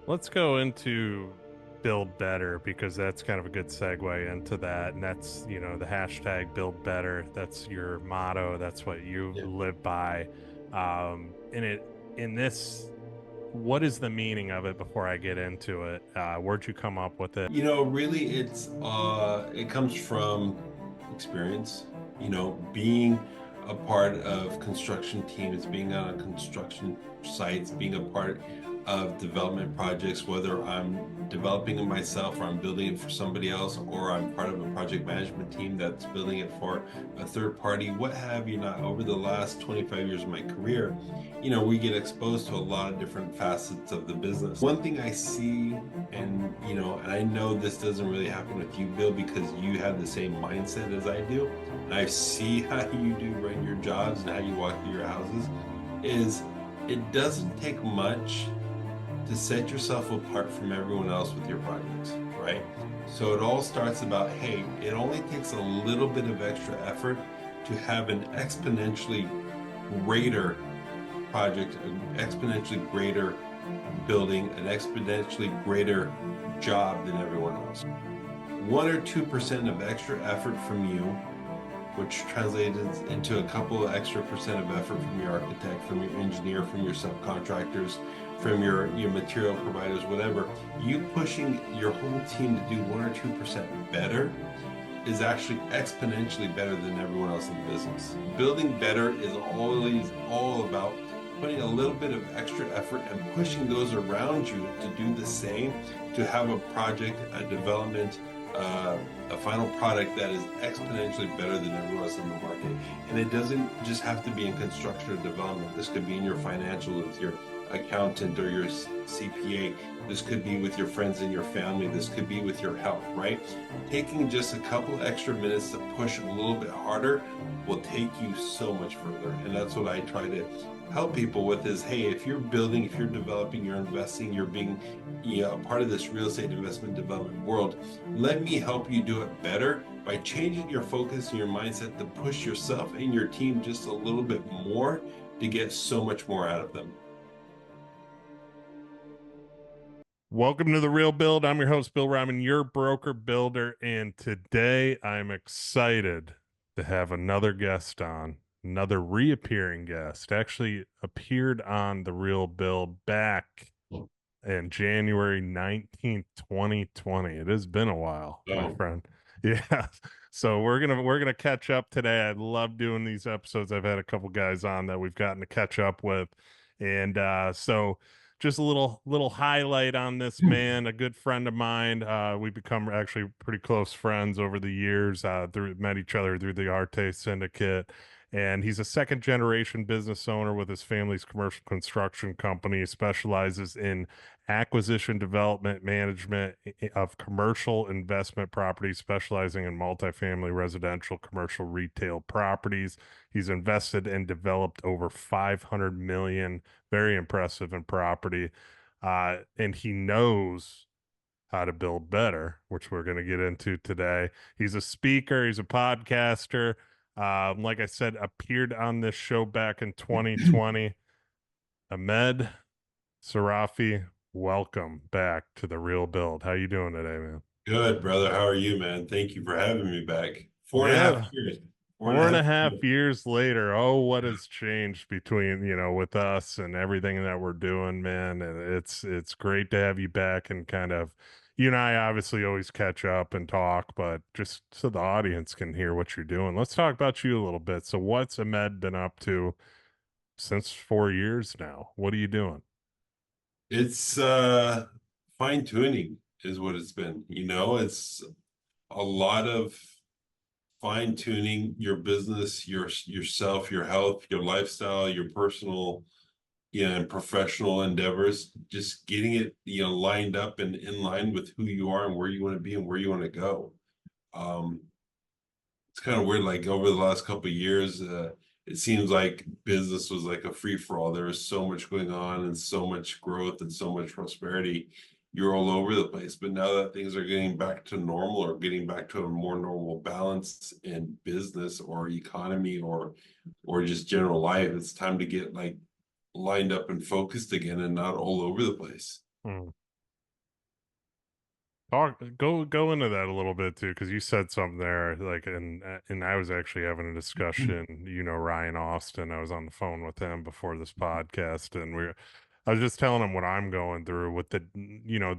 Let's go into build better because that's kind of a good segue into that. And that's, the hashtag build better. That's your motto. That's what you Yeah. live by. In this, what is the meaning of it before I get into it? Where'd you come up with it? Really it comes from experience, being a part of construction teams, being on construction sites, being a part of development projects, whether I'm developing it myself or I'm building it for somebody else, or I'm part of a project management team that's building it for a third party, what have you not. Over the last 25 years of my career, we get exposed to a lot of different facets of the business. One thing I see, and I know this doesn't really happen with you, Bill, because you have the same mindset as I do, and I see how you do run your jobs and how you walk through your houses, is it doesn't take much to set yourself apart from everyone else with your projects, right? So it all starts about, hey, it only takes a little bit of extra effort to have an exponentially greater project, an exponentially greater building, an exponentially greater job than everyone else. 1 or 2% of extra effort from you, which translates into a couple of extra percent of effort from your architect, from your engineer, from your subcontractors, from your material providers, whatever, you pushing your whole team to do 1 or 2% better is actually exponentially better than everyone else in the business. Building better is always all about putting a little bit of extra effort and pushing those around you to do the same, to have a project, a development, a final product that is exponentially better than everyone else in the market. And it doesn't just have to be in construction or development. This could be in your financials with your accountant or your CPA. This could be with your friends and your family. This could be with your health, right? Taking just a couple extra minutes to push a little bit harder will take you so much further. And that's what I try to help people with is, hey, if you're building, if you're developing, you're investing, you're being a part of this real estate investment development world, let me help you do it better by changing your focus and your mindset to push yourself and your team just a little bit more to get so much more out of them. Welcome to the Real Build. I'm your host, Bill Reiman, your broker builder, and today I'm excited to have another guest on, another reappearing guest. Actually appeared on the Real Build back in January 19th, 2020. It has been a while, my Oh, friend. Yeah. So we're gonna catch up today. I love doing these episodes. I've had a couple guys on that we've gotten to catch up with. And so just a little highlight on this man, a good friend of mine. We've become actually pretty close friends over the years. Met each other through the Arte Syndicate, and he's a second generation business owner with his family's commercial construction company. He specializes in acquisition, development, management of commercial investment properties, specializing in multifamily, residential, commercial, retail properties. He's invested and developed over 500 million, very impressive in property. And he knows how to build better, which we're going to get into today. He's a speaker, he's a podcaster. Like I said, appeared on this show back in 2020. Ahmed Seirafi, welcome back to the Real Build. How you doing today, man? good, brother. How are you, man? Thank you for having me back. 4.5 Yeah, years. Four and a four and half a half years. years later. Oh, what has changed between, with us and everything that we're doing, man. And it's great to have you back and kind of you and I obviously always catch up and talk, but just so the audience can hear what you're doing. Let's talk about you a little bit. So what's Ahmed been up to since 4 years now? What are you doing? It's fine tuning is what it's been. It's a lot of fine tuning your business, yourself, your health, your lifestyle, your personal, and professional endeavors. Just getting it, lined up and in line with who you are and where you want to be and where you want to go. Um, it's kind of weird. Like over the last couple of years, it seems like business was like a free for all. There was so much going on and so much growth and so much prosperity. You're all over the place. But now that things are getting back to normal or getting back to a more normal balance in business or economy or just general life, it's time to get like lined up and focused again and not all over the place. Hmm. Go into that a little bit too, because you said something there, like, and I was actually having a discussion, Ryan Austin. I was on the phone with him before this podcast, and I was just telling him what I'm going through with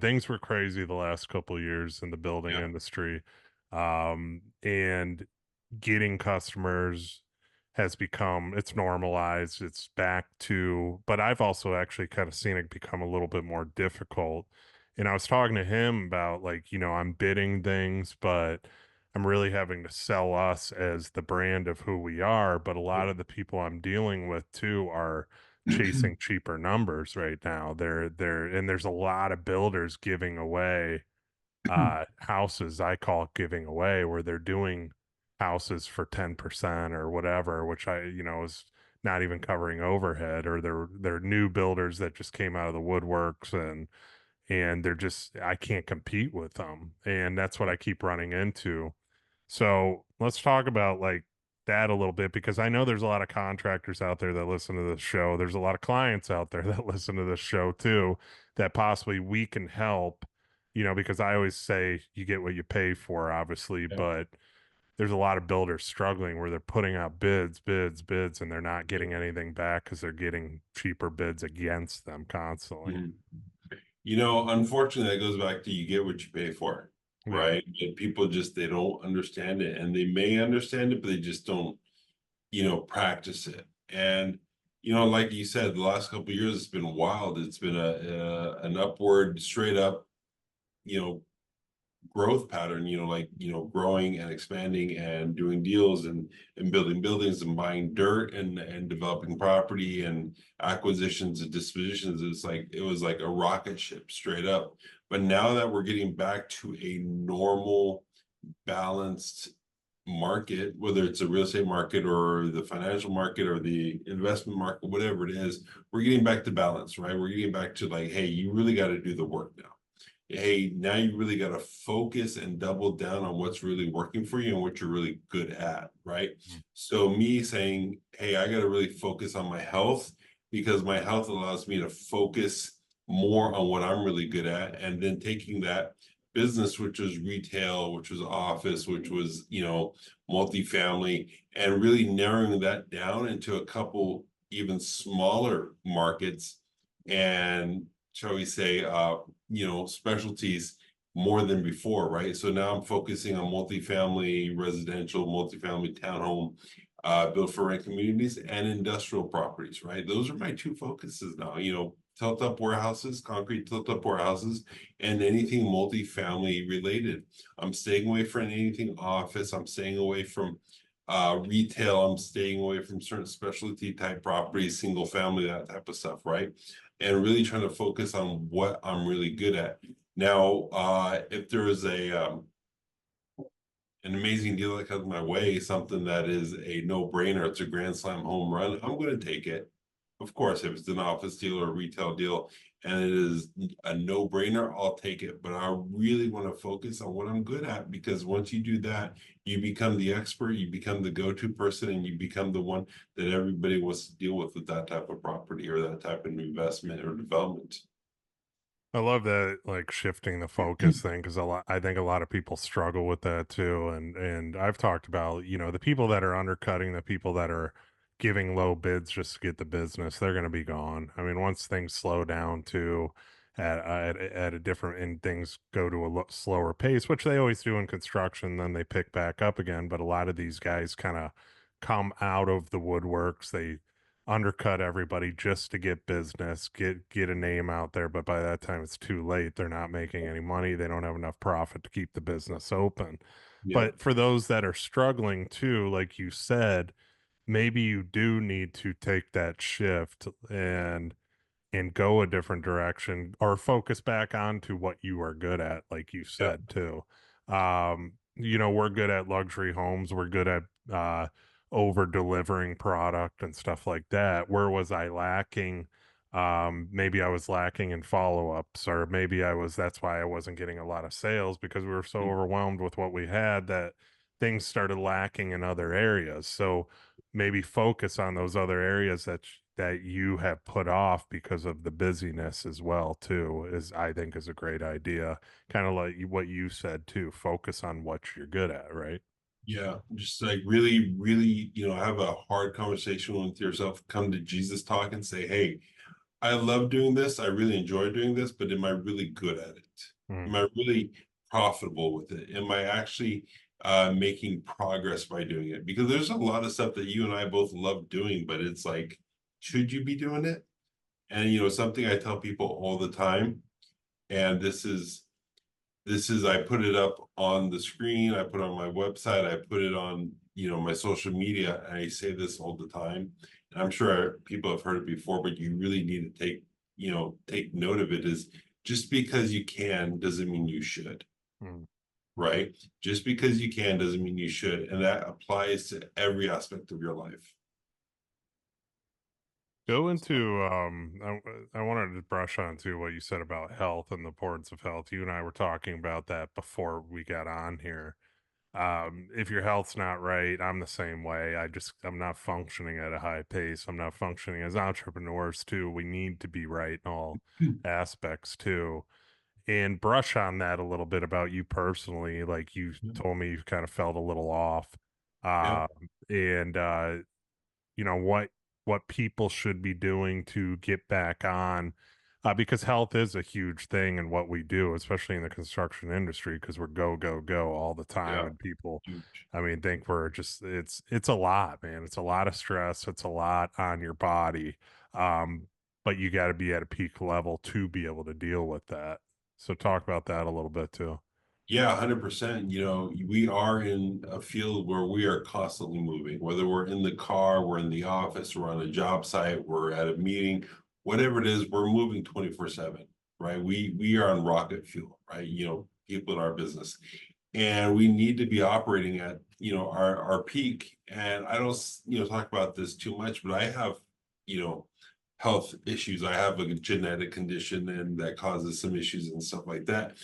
things were crazy the last couple of years in the building Yeah. industry, and getting customers has become it's normalized, it's back to, but I've also actually kind of seen it become a little bit more difficult. And I was talking to him about, like, I'm bidding things, but I'm really having to sell us as the brand of who we are. But a lot of the people I'm dealing with too are chasing cheaper numbers right now. And there's a lot of builders giving away houses. I call it giving away, where they're doing houses for 10% or whatever, which is not even covering overhead, or they're new builders that just came out of the woodworks, and they're just, I can't compete with them. And that's what I keep running into. So let's talk about like that a little bit, because I know there's a lot of contractors out there that listen to this show. There's a lot of clients out there that listen to this show too, that possibly we can help, because I always say you get what you pay for, obviously, Yeah. but there's a lot of builders struggling where they're putting out bids, and they're not getting anything back because they're getting cheaper bids against them constantly. Mhm. Unfortunately, that goes back to you get what you pay for, Yeah. right? And people just they don't understand it, and they may understand it, but they just don't, practice it. And like you said, the last couple of years it's been wild. It's been an upward, straight up, you know, growth pattern, growing and expanding and doing deals and building buildings and buying dirt and developing property and acquisitions and dispositions. It was like a rocket ship straight up. But now that we're getting back to a normal, balanced market, whether it's a real estate market or the financial market or the investment market, whatever it is, we're getting back to balance, right? We're getting back to like, hey, you really got to do the work now. Hey, now you really got to focus and double down on what's really working for you and what you're really good at, right? So me saying, hey, I got to really focus on my health, because my health allows me to focus more on what I'm really good at, and then taking that business, which was retail, which was office, which was, multifamily, and really narrowing that down into a couple even smaller markets, and shall we say, specialties more than before, right? So now I'm focusing on multifamily residential, multifamily townhome, built for rent communities, and industrial properties, right? Those are my two focuses now, tilt up warehouses, concrete tilt up warehouses, and anything multifamily related. I'm staying away from anything office. I'm staying away from retail. I'm staying away from certain specialty type properties, single family, that type of stuff, right? And really trying to focus on what I'm really good at. Now, if there is an amazing deal that comes my way, something that is a no-brainer, it's a grand slam home run, I'm going to take it. Of course, if it's an office deal or a retail deal and it is a no-brainer, I'll take it. But I really want to focus on what I'm good at, because once you do that, you become the expert, you become the go-to person, and you become the one that everybody wants to deal with that type of property or that type of investment or development. I love that, like, shifting the focus thing, because I think a lot of people struggle with that too. And I've talked about, the people that are undercutting, the people that are giving low bids just to get the business, they're going to be gone. I mean, once things slow down too, at a different, and things go to a slower pace, which they always do in construction, then they pick back up again. But a lot of these guys kind of come out of the woodworks. They undercut everybody just to get business, get a name out there, but by that time it's too late. They're not making any money. They don't have enough profit to keep the business open. Yeah. But for those that are struggling too, like you said, maybe you do need to take that shift and go a different direction, or focus back onto what you are good at, like you Yeah. said too. We're good at luxury homes, we're good at over delivering product and stuff like that. Where was I lacking? Maybe I was lacking in follow-ups, or maybe that's why I wasn't getting a lot of sales, because we were so overwhelmed with what we had that things started lacking in other areas. So maybe focus on those other areas that that you have put off because of the busyness as well too is I think is a great idea. Kind of like what you said too, focus on what you're good at, right? Yeah, just like really, really, have a hard conversation with yourself, come to Jesus talk and say, hey, I love doing this. I really enjoy doing this, but am I really good at it? Mm. Am I really profitable with it? Am I actually making progress by doing it? Because there's a lot of stuff that you and I both love doing, but it's like, should you be doing it? And something I tell people all the time, and this is I put it up on the screen, I put it on my website, I put it on my social media, and I say this all the time. And I'm sure people have heard it before, but you really need to take note of it. Is just because you can doesn't mean you should, Mm. right? Just because you can doesn't mean you should, and that applies to every aspect of your life. Go into I wanted to brush on to what you said about health and the importance of health. You and I were talking about that before we got on here. If your health's not right, I'm the same way. I'm not functioning at a high pace. I'm not functioning as entrepreneurs too. We need to be right in all aspects too. And brush on that a little bit about you personally. Like you told me you kind of felt a little off. Yeah, And you know what people should be doing to get back on because health is a huge thing in what we do, especially in the construction industry, because we're go go go all the time yeah, and people, huge. I mean, think we're just it's a lot, man. It's a lot of stress, it's a lot on your body. um but you got to be at a peak level to be able to deal with that. So talk about that a little bit too. Yeah, 100%. We are in a field where we are constantly moving, whether we're in the car, we're in the office, we're on a job site, we're at a meeting, whatever it is, we're moving 24/7, right? We are on rocket fuel, right? People in our business. And we need to be operating at, our peak. And I don't, talk about this too much, but I have, you know, health issues. I have a genetic condition and that causes some issues and stuff like that.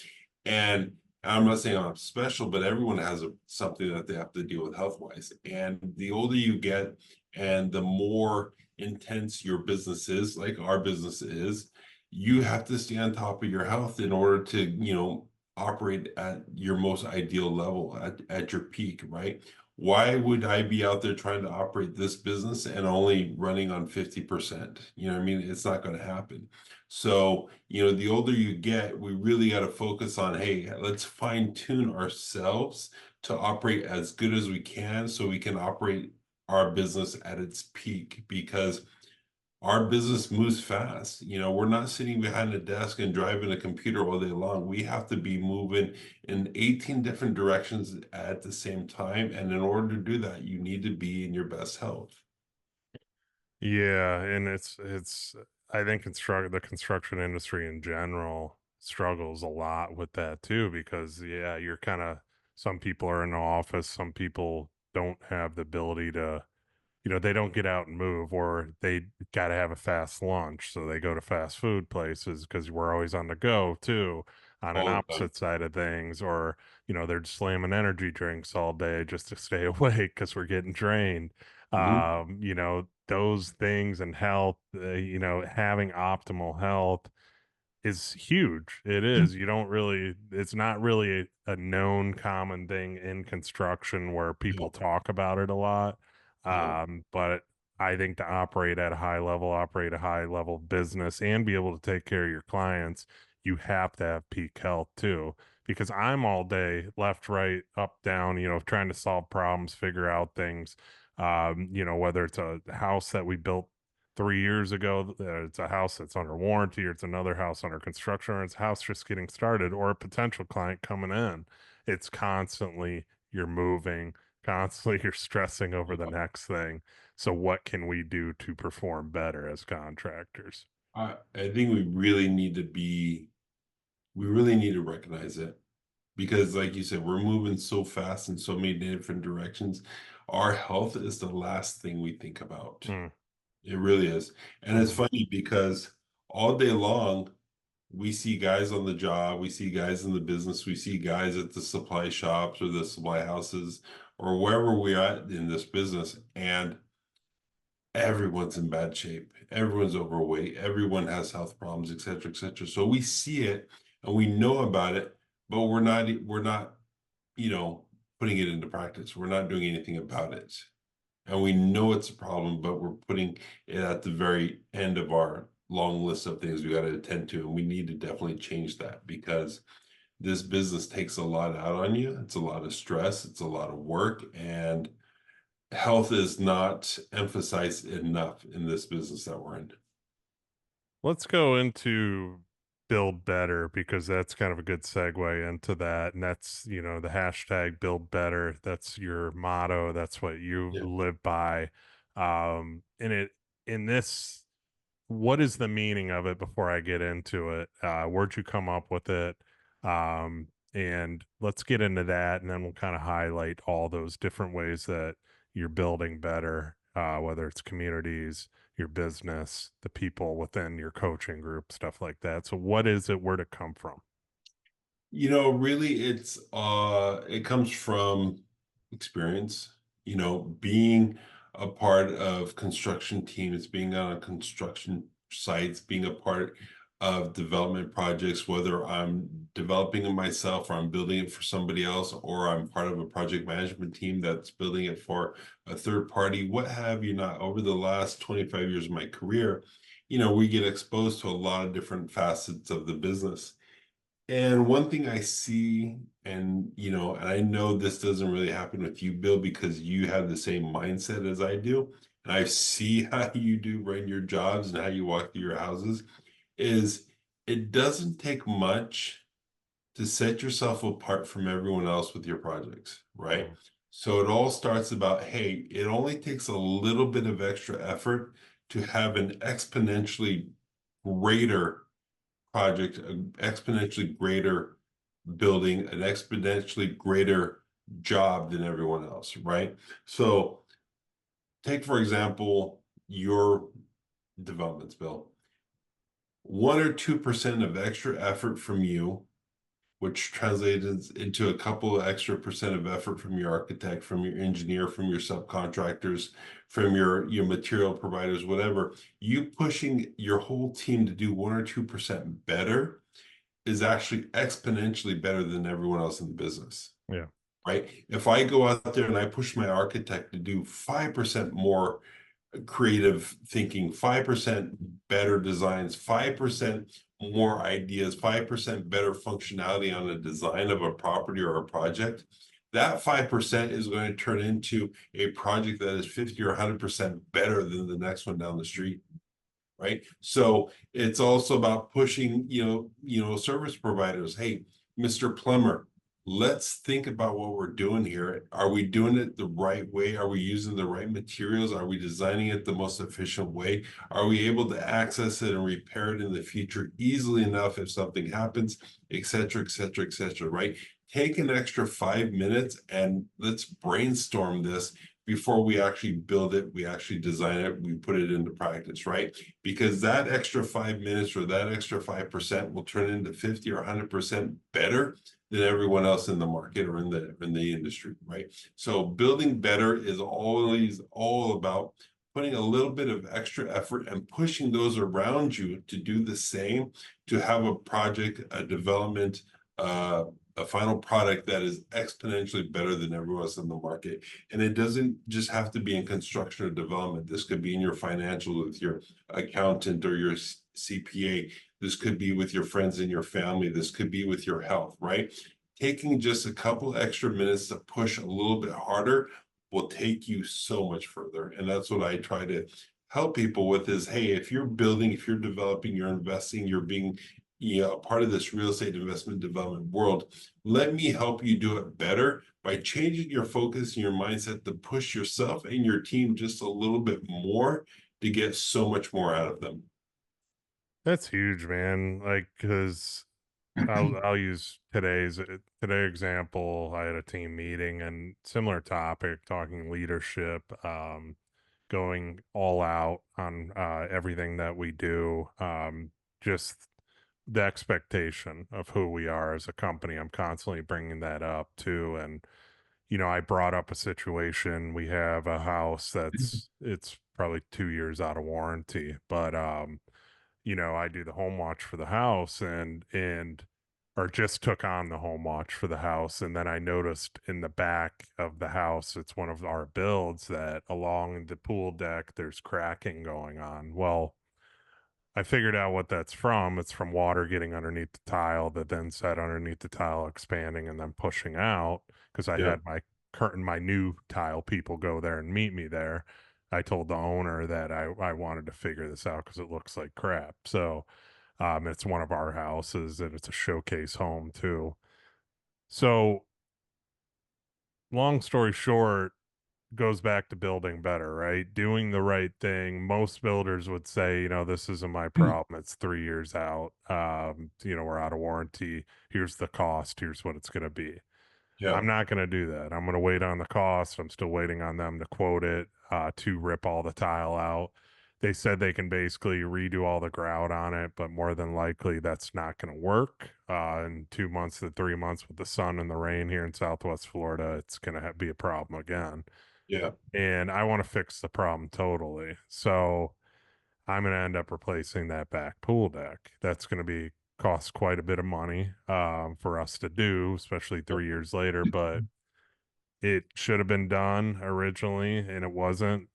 And I'm not saying I'm special, but everyone has something that they have to deal with health wise. And the older you get and the more intense your business is, like our business is, you have to stay on top of your health in order to, operate at your most ideal level, at your peak, right? Why would I be out there trying to operate this business and only running on 50%? You know what I mean? It's not going to happen. So, the older you get, we really got to focus on, hey, let's fine tune ourselves to operate as good as we can so we can operate our business at its peak because our business moves fast. We're not sitting behind a desk and driving a computer all day long. We have to be moving in 18 different directions at the same time. And in order to do that, you need to be in your best health. Yeah, and it's I think the construction industry in general struggles a lot with that too because yeah, you're kind of some people are in the office, some people don't have the ability to, they don't get out and move, or they got to have a fast lunch. So they go to fast food places because we're always on the go too, on an All the time. opposite side of things. Or, they're just slamming energy drinks all day just to stay awake because we're getting drained. Mhm. Those things and health, having optimal health is huge. It is. You don't really, it's not really a known common thing in construction where people No, talk about it a lot. no. But I think to operate a high level business and be able to take care of your clients, you have to have peak health too. Because I'm all day, left, right, up, down, trying to solve problems, figure out things. Whether it's a house that we built 3 years ago, it's a house that's under warranty, or it's another house under construction, or it's a house just getting started, or a potential client coming in. It's constantly you're moving, constantly you're stressing over the Yeah. next thing. So, what can we do to perform better as contractors? I think we really need to recognize it because, like you said, we're moving so fast in so many different directions. Our health is the last thing we think about. Mm, It really is. And it's mhm. funny because all day long, we see guys on the job, we see guys in the business, we see guys at the supply shops or the supply houses or wherever we're at in this business, and everyone's in bad shape. everyone's overweight, everyone has health problems, et cetera, et cetera. So we see it and we know about it, but we're not, you know, putting it into practice. We're not doing anything about it. And we know it's a problem, but we're putting it at the very end of our long list of things we got to attend to. And we need to definitely change that because this business takes a lot out on you. It's a lot of stress, it's a lot of work, and health is not emphasized enough in this business that we're in. Let's go into build better because that's kind of a good segue into that. And that's, the hashtag build better. That's your motto. That's what you Yeah. live by. In it, in this, what is the meaning of it before I get into it? Where'd you come up with it? And let's get into that, and then we'll kind of highlight all those different ways that you're building better, whether it's communities, your business, the people within your coaching group, stuff like that. So, what is it? Where'd it come from? Really it comes from experience, being a part of construction teams, being on construction sites, being a part of development projects, whether I'm developing it myself or I'm building it for somebody else, or I'm part of a project management team that's building it for a third party, what have you not. Over the last 25 years of my career, we get exposed to a lot of different facets of the business. And one thing I see, and I know this doesn't really happen with you, Bill, because you have the same mindset as I do. And I see how you do run your jobs and how you walk through your houses, is it doesn't take much to set yourself apart from everyone else with your projects, right? Mm. So it all starts about, hey, it only takes a little bit of extra effort to have an exponentially greater project, an exponentially greater building, an exponentially greater job than everyone else, right? So take, for example, your developments, Bill. 1 or 2% of extra effort from you, which translates into a couple of extra percent of effort from your architect, from your engineer, from your subcontractors, from your material providers, whatever, you pushing your whole team to do 1 or 2% better is actually exponentially better than everyone else in the business, Yeah. right? If I go out there and I push my architect to do 5% more creative thinking, 5% better designs, 5% more ideas, 5% better functionality on a design of a property or a project, that 5% is going to turn into a project that is 50 or 100% better than the next one down the street, right? So it's also about pushing, service providers. Hey, Mr. Plumber, let's think about what we're doing here. Are we doing it the right way? Are we using the right materials? Are we designing it the most efficient way? Are we able to access it and repair it in the future easily enough if something happens, et cetera, et cetera, et cetera, right? Take an extra 5 minutes and let's brainstorm this before we actually build it, we actually design it, we put it into practice, right? Because that extra 5 minutes or that extra 5% will turn into 50 or 100% better than everyone else in the market or in the industry, right? So building better is always all about putting a little bit of extra effort and pushing those around you to do the same, to have a project, a development, a final product that is exponentially better than everyone else in the market. And it doesn't just have to be in construction or development. This could be in your financial with your accountant or your CPA. This could be with your friends and your family. This could be with your health, right? Taking just a couple extra minutes to push a little bit harder will take you so much further. And that's what I try to help people with is, hey, if you're building, if you're developing, you're investing, you're being a part of this real estate investment development world, let me help you do it better by changing your focus and your mindset to push yourself and your team just a little bit more to get so much more out of them. That's huge, man. Like, because I'll use today example. I had a team meeting and similar topic, talking leadership, going all out on everything that we do. Just the expectation of who we are as a company. I'm constantly bringing that up too, and I brought up a situation. We have a house that's it's probably 2 years out of warranty. But I do the home watch for the house, and or just took on the home watch for the house, and then I noticed in the back of the house, it's one of our builds, that along the pool deck there's cracking going on. Well, I figured out what that's from. It's from water getting underneath the tile that then set underneath the tile, expanding and then pushing out. Because I Yeah. had my new tile people go there and meet me there. I told the owner that I wanted to figure this out because it looks like crap. So it's one of our houses, and it's a showcase home too. So long story short, goes back to building better, right? Doing the right thing. Most builders would say, this isn't my problem. It's 3 years out. We're out of warranty. Here's the cost. Here's what it's going to be. Yeah. I'm not going to do that. I'm going to wait on the cost. I'm still waiting on them to quote it, to rip all the tile out. They said they can basically redo all the grout on it, but more than likely that's not going to work. In 2 months to 3 months with the sun and the rain here in Southwest Florida, it's going to be a problem again, Yeah. and I want to fix the problem totally. So I'm going to end up replacing that back pool deck. That's going to be cost quite a bit of money for us to do, especially 3 years later. But it should have been done originally, and it wasn't.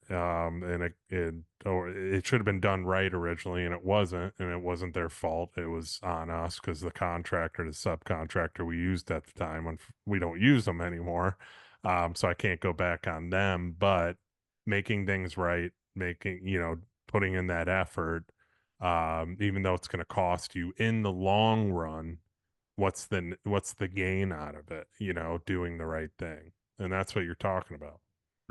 Or it should have been done right originally, and it wasn't their fault. It was on us because the contractor, the subcontractor we used at the time, when we don't use them anymore. So I can't go back on them, but making things right, putting in that effort, even though it's going to cost you in the long run, what's the gain out of it, doing the right thing? And that's what you're talking about.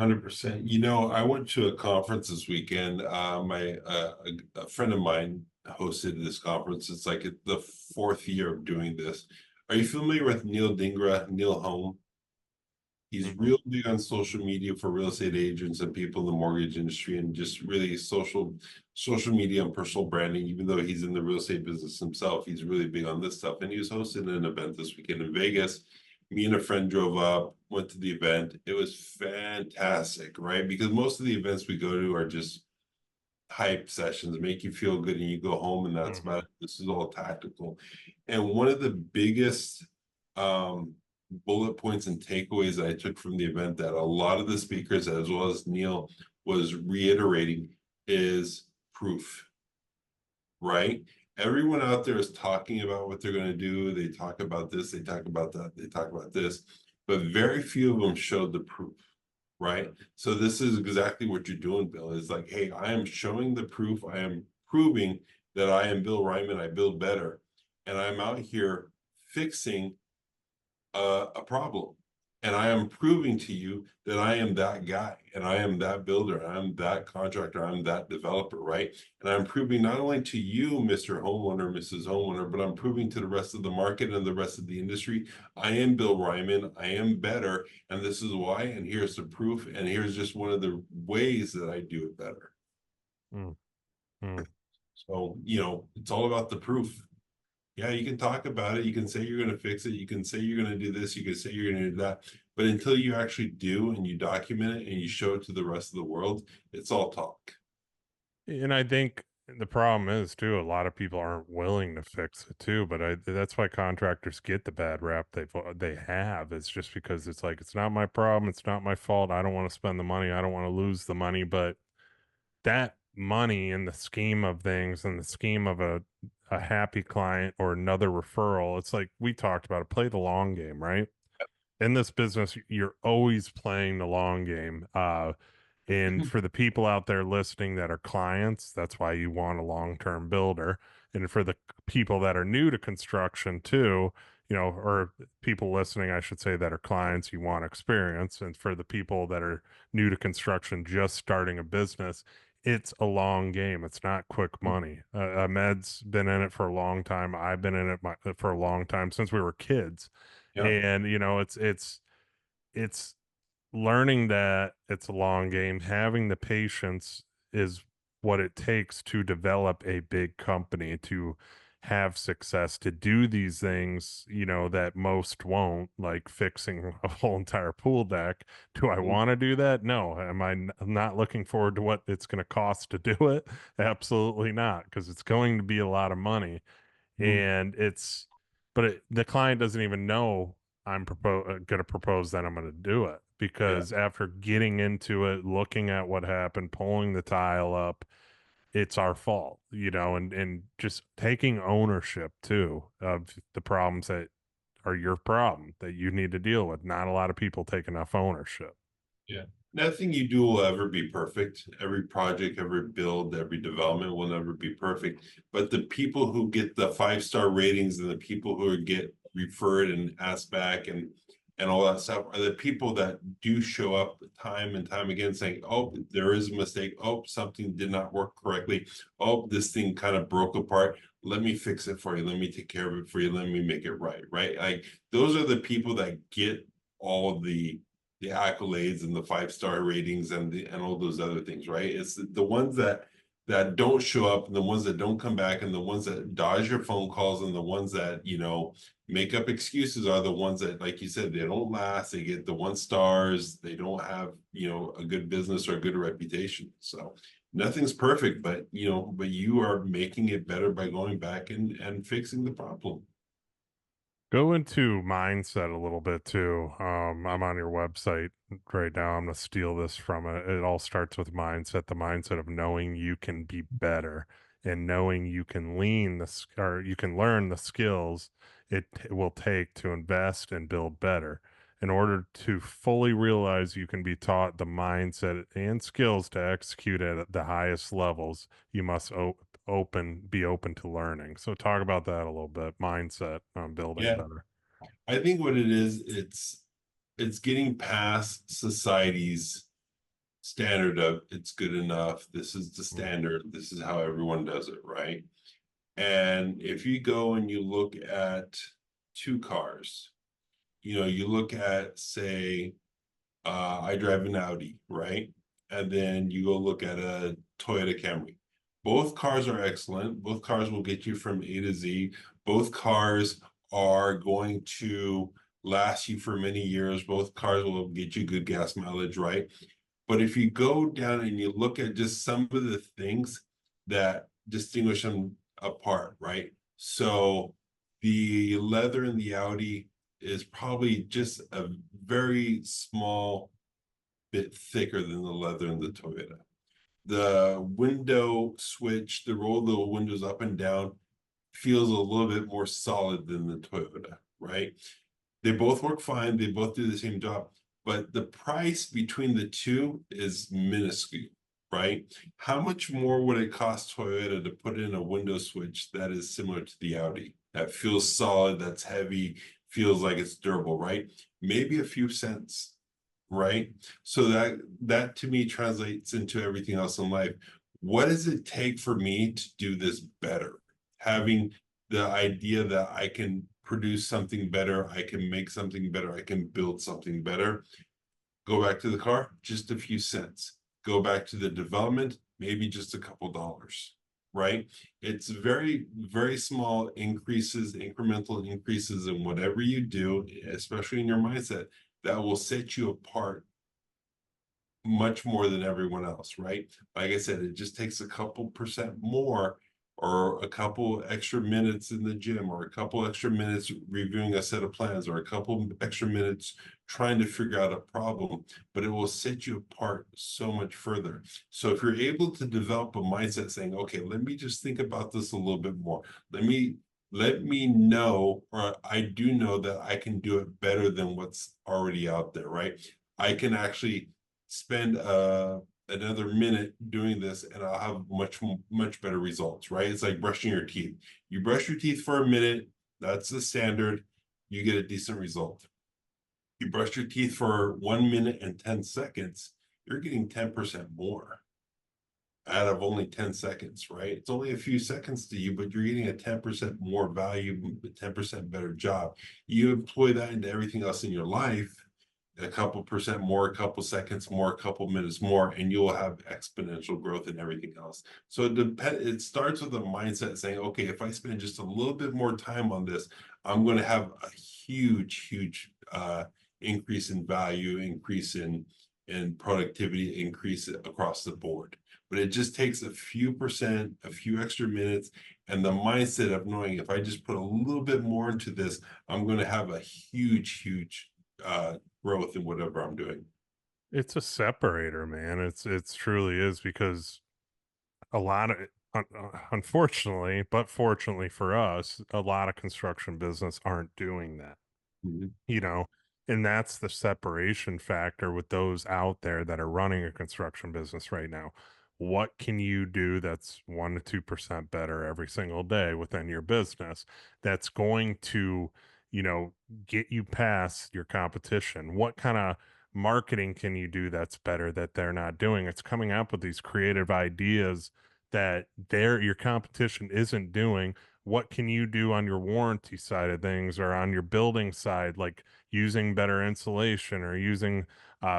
100%. I went to a conference this weekend. A friend of mine hosted this conference. It's like the fourth year of doing this. Are you familiar with Neil Dingra, Neil Home? He's Mhm. real big on social media for real estate agents and people in the mortgage industry, and just really social media and personal branding. Even though he's in the real estate business himself, he's really big on this stuff. And he was hosting an event this weekend in Vegas. Me and a friend drove up, went to the event. It was fantastic, right? Because most of the events we go to are just hype sessions, make you feel good, and you go home, and that's about Mhm. it. This is all tactical. And one of the biggest um, bullet points and takeaways I took from the event, that a lot of the speakers, as well as Neil, was reiterating, is proof, right? Everyone out there is talking about what they're going to do. They talk about this, they talk about that, they talk about this, but very few of them showed the proof, right? So this is exactly what you're doing, Bill. Is like, hey, I am showing the proof. I am proving that I am Bill Reiman. I build better, and I'm out here fixing a problem. And I am proving to you that I am that guy, and I am that builder, I'm that contractor, I'm that developer, right? And I'm proving not only to you, Mr. Homeowner, Mrs. Homeowner, but I'm proving to the rest of the market and the rest of the industry, I am Bill Ryman, I am better, and this is why, and here's the proof, and here's just one of the ways that I do it better. Mm, mm. So, it's all about the proof. Yeah, you can talk about it. You can say you're going to fix it. You can say you're going to do this. You can say you're going to do that. But until you actually do, and you document it and you show it to the rest of the world, it's all talk. And I think the problem is too, a lot of people aren't willing to fix it too. But that's why contractors get the bad rap they have. It's just because it's like, it's not my problem. It's not my fault. I don't want to spend the money. I don't want to lose the money. But that money, in the scheme of things, in the scheme of a happy client or another referral, it's like we talked about it, play the long game, right? In this business, you're always playing the long game. And for the people out there listening that are clients, that's why you want a long-term builder. And for the people that are new to construction too, or people listening, I should say, that are clients, you want experience. And for the people that are new to construction, just starting a business, it's a long game. It's not quick money. Ahmed's been in it for a long time. I've been in it for a long time, since we were kids. Yeah. And it's learning that it's a long game. Having the patience is what it takes to develop a big company, to have success to do these things, that most won't, like fixing a whole entire pool deck. Do I Mhm. want to do that? No. Am I not looking forward to what it's going to cost to do it? Absolutely not, because it's going to be a lot of money. Mhm. And the client doesn't even know I'm going to propose that I'm going to do it, Yeah. because after getting into it, looking at what happened, pulling the tile up, it's our fault, and just taking ownership too of the problems that are your problem that you need to deal with. Not a lot of people take enough ownership. Yeah. Nothing you do will ever be perfect. Every project, every build, every development will never be perfect. But the people who get the 5-star ratings and the people who get referred and asked back and all that stuff are the people that do show up time and time again saying, oh, there is a mistake. Oh, something did not work correctly. Oh, this thing kind of broke apart. Let me fix it for you. Let me take care of it for you. Let me make it right. Right. Like those are the people that get all the accolades and the 5-star ratings and all those other things, right? It's the ones that don't show up and the ones that don't come back and the ones that dodge your phone calls and the ones that make up excuses are the ones that, like you said, they don't last. They get the 1 stars. They don't have a good business or a good reputation. So nothing's perfect, but you are making it better by going back and fixing the problem. Go into mindset a little bit too. I'm on your website right now. I'm going to steal this from it. It all starts with mindset, the mindset of knowing you can be better and knowing you can or you can learn the skills it will take to invest and build better. In order to fully realize you can be taught the mindset and skills to execute at the highest levels, you must be open to learning. So talk about that a little bit. Mindset on building Yeah, better. I think what it is, it's getting past society's standard of it's good enough. This is the Mm. standard. This is how everyone does it, right? And if you go and you look at two cars, you look at, say, I drive an Audi, right? And then you go look at a Toyota Camry. Both cars are excellent. Both cars will get you from A to Z. Both cars are going to last you for many years. Both cars will get you good gas mileage, right? But if you go down and you look at just some of the things that distinguish them apart, right? So the leather in the Audi is probably just a very small bit thicker than the leather in the Toyota. The window switch, the roll of the windows up and down feels a little bit more solid than the Toyota, right? They both work fine. They both do the same job, but the price between the two is minuscule, right? How much more would it cost Toyota to put in a window switch that is similar to the Audi, that feels solid, that's heavy, feels like it's durable, right? Maybe a few cents, right? So that to me translates into everything else in life. What does it take for me to do this better? Having the idea that I can produce something better, I can make something better, I can build something better. Go back to the car, just a few cents. Go back to the development, maybe just a couple dollars, right? It's very, very small increases, incremental increases in whatever you do, especially in your mindset, that will set you apart much more than everyone else, right? Like I said, it just takes a couple percent more or a couple extra minutes in the gym or a couple extra minutes reviewing a set of plans or a couple extra minutes trying to figure out a problem, but it will set you apart so much further. So if you're able to develop a mindset saying, okay, let me just think about this a little bit more. Let me know, or I do know that I can do it better than what's already out there, right? I can actually spend another minute doing this and I'll have much better results, right? It's like brushing your teeth. You brush your teeth for a minute, that's the standard, you get a decent result. You brush your teeth for 1 minute and 10 seconds, you're getting 10% more out of only 10 seconds, right? It's only a few seconds to you, but you're getting a 10% more value, a 10% better job. You employ that into everything else in your life, a couple percent more, a couple seconds more, a couple minutes more, and you'll have exponential growth in everything else. So it starts with a mindset saying, okay, if I spend just a little bit more time on this, I'm going to have a huge increase in value, increase in productivity, increase across the board. But it just takes a few percent, a few extra minutes, and the mindset of knowing if I just put a little bit more into this, I'm going to have a huge growth in whatever I'm doing. It's a separator, man. It's truly is because a lot of unfortunately, but fortunately for us, a lot of construction business aren't doing that. Mhm. You know, and that's the separation factor with those out there that are running a construction business right now. What can you do that's 1 to 2% better every single day within your business that's going to, you know, get you past your competition? What kind of marketing can you do that's better that they're not doing? It's coming up with these creative ideas that your competition isn't doing. What can you do on your warranty side of things or on your building side, like using better insulation or using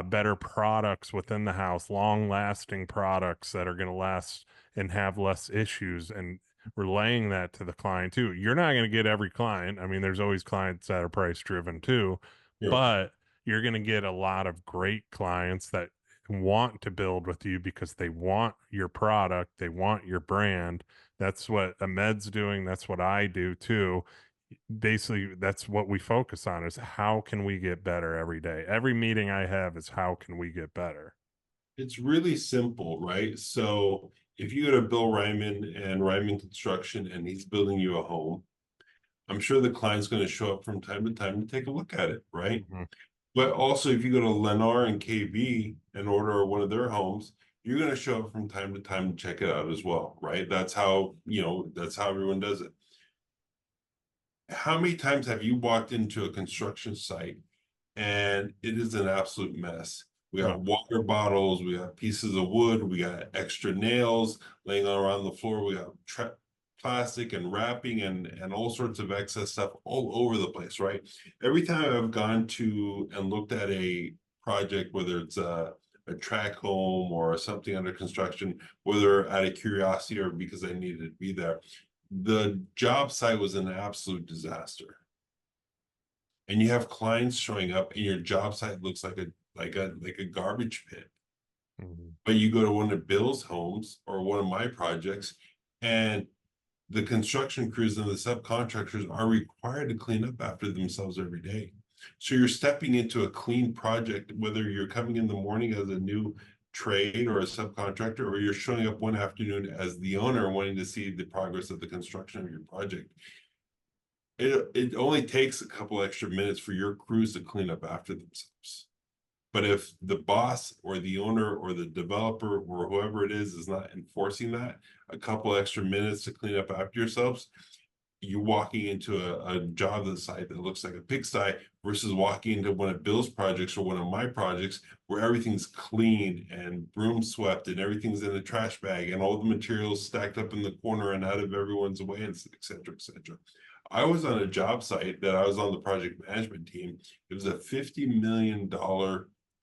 better products within the house, long lasting products that are going to last and have less issues, and relaying that to the client too. You're not going to get every client. I mean, there's always clients that are price driven too, Sure. but you're going to get a lot of great clients that want to build with you because they want your product, they want your brand. That's what Ahmed's doing. That's what I do too. Basically, that's what we focus on is how can we get better every day. Every meeting I have is how can we get better. It's really simple, right? So if you go to Bill Reiman and Reiman Construction and he's building you a home, I'm sure the client's going to show up from time to time to take a look at it, right? Mhm. But also, if you go to Lennar and KB and order one of their homes, you're going to show up from time to time to check it out as well, right? That's how, that's how everyone does it. How many times have you walked into a construction site and it is an absolute mess? We Oh, got water bottles, we got pieces of wood, we got extra nails laying around the floor, we got plastic and wrapping and all sorts of excess stuff all over the place, right? Every time I've gone to and looked at a project, whether it's a track home or something under construction, whether out of curiosity or because I needed to be there, the job site was an absolute disaster. And you have clients showing up and your job site looks like a garbage pit. mhm. But you go to one of Bill's homes or one of my projects, and the construction crews and the subcontractors are required to clean up after themselves every day. So you're stepping into a clean project, whether you're coming in the morning as a new trade or a subcontractor, or you're showing up one afternoon as the owner wanting to see the progress of the construction of your project. It only takes a couple extra minutes for your crews to clean up after themselves. But if the boss or the owner or the developer or whoever it is not enforcing that, a couple extra minutes to clean up after yourselves, you're walking into a job site that looks like a pigsty versus walking into one of Bill's projects or one of my projects where everything's clean and broom swept and everything's in a trash bag and all the materials stacked up in the corner and out of everyone's way, and et cetera, et cetera. I was on a job site that I was on the project management team. It was a $50 million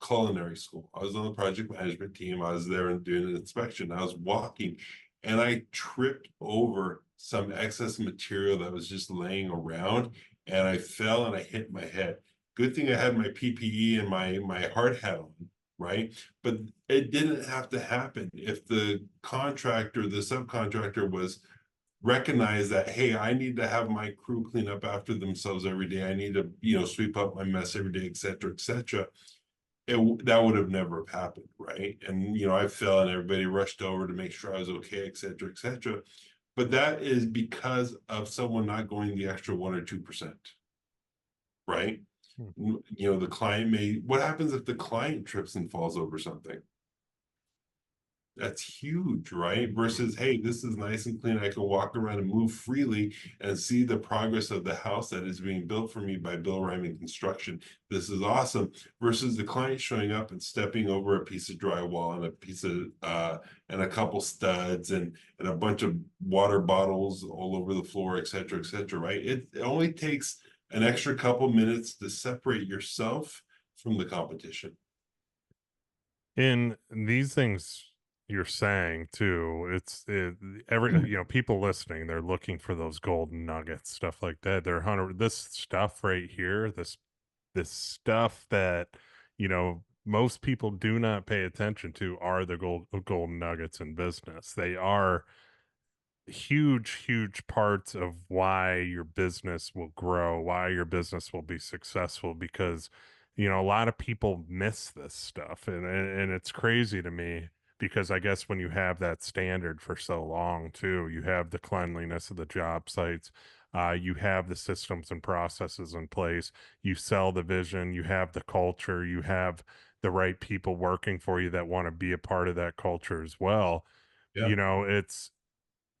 culinary school. I was on the project management team. I was there and doing an inspection. I was walking and I tripped over some excess material that was just laying around and I fell and I hit my head. Good thing I had my PPE and my hard hat on, right? But it didn't have to happen. If the contractor, the subcontractor was recognize that, hey, I need to have my crew clean up after themselves every day. I need to, sweep up my mess every day, et cetera, et cetera. That would have never have happened, right? And I fell and everybody rushed over to make sure I was okay, et cetera, et cetera. But that is because of someone not going the extra 1 or 2%, right? Hmm. The client what happens if the client trips and falls over something? That's huge, right? Versus, hey, this is nice and clean. I can walk around and move freely and see the progress of the house that is being built for me by Bill Reiman Construction. This is awesome. Versus the client showing up and stepping over a piece of drywall and a piece of and a couple studs and a bunch of water bottles all over the floor, et cetera, right? It only takes an extra couple minutes to separate yourself from the competition. In these things you're saying too, every people listening, they're looking for those golden nuggets, stuff like that. They're hundred this stuff right here, this stuff that most people do not pay attention to are the golden nuggets in business. They are huge parts of why your business will grow, why your business will be successful, because a lot of people miss this stuff, and it's crazy to me, because I guess when you have that standard for so long too, you have the cleanliness of the job sites, you have the systems and processes in place, you sell the vision, you have the culture, you have the right people working for you that want to be a part of that culture as well. Yeah.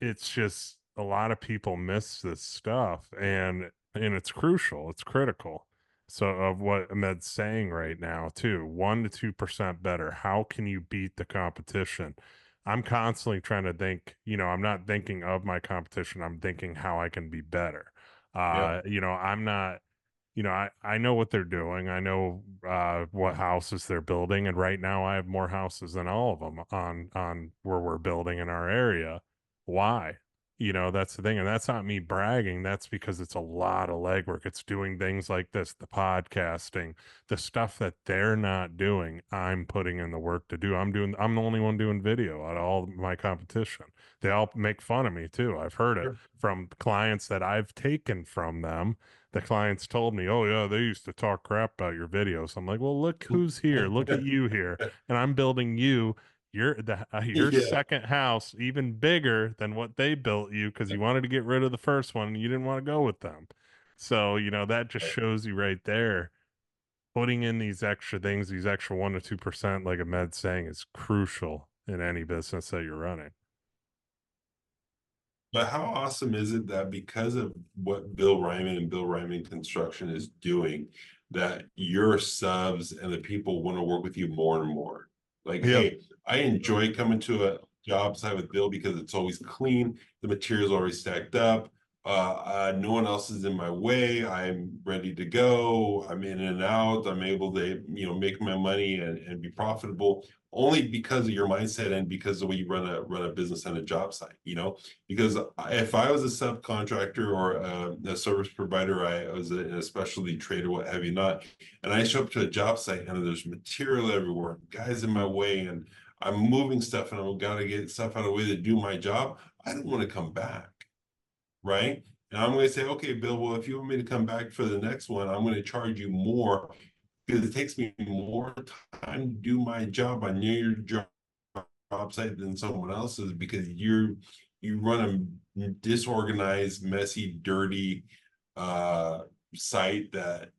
It's just a lot of people miss this stuff, and it's crucial, it's critical. So of what Ahmed's saying right now too, 1 to 2% better, how can you beat the competition? I'm constantly trying to think, I'm not thinking of my competition, I'm thinking how I can be better. Yeah. I'm not, I know what they're doing. I know what houses they're building, and right now I have more houses than all of them on where we're building in our area. Why? That's the thing, and that's not me bragging. That's because it's a lot of legwork. It's doing things like this, the podcasting, the stuff that they're not doing. I'm putting in the work to do. I'm the only one doing video out of all my competition. They all make fun of me too. I've heard it Sure. from clients that I've taken from them. The clients told me, "Oh yeah, they used to talk crap about your videos." I'm like, "Well, look who's here. Look at you here, and I'm building you your Yeah. second house even bigger than what they built you, because you wanted to get rid of the first one and you didn't want to go with them." So that just shows you right there. Putting in these extra things, these extra 1 to 2%, like Ahmed's saying, is crucial in any business that you're running. But how awesome is it that because of what Bill Reiman and Bill Reiman Construction is doing, that your subs and the people want to work with you more and more? Like, Yep. hey, I enjoy coming to a job site with Bill because it's always clean, the material's already stacked up, no one else is in my way. I'm ready to go. I'm in and out. I'm able to, make my money and be profitable only because of your mindset and because of the way you run a business and a job site, because if I was a subcontractor or a service provider, I was a specialty trade or what have you not, and I show up to a job site and there's material everywhere, guys in my way, and I'm moving stuff and I've got to get stuff out of the way to do my job, I don't want to come back, right? And I'm going to say, okay, Bill, well, if you want me to come back for the next one, I'm going to charge you more because it takes me more time to do my job on your job site than someone else's because you run a disorganized, messy, dirty uh site that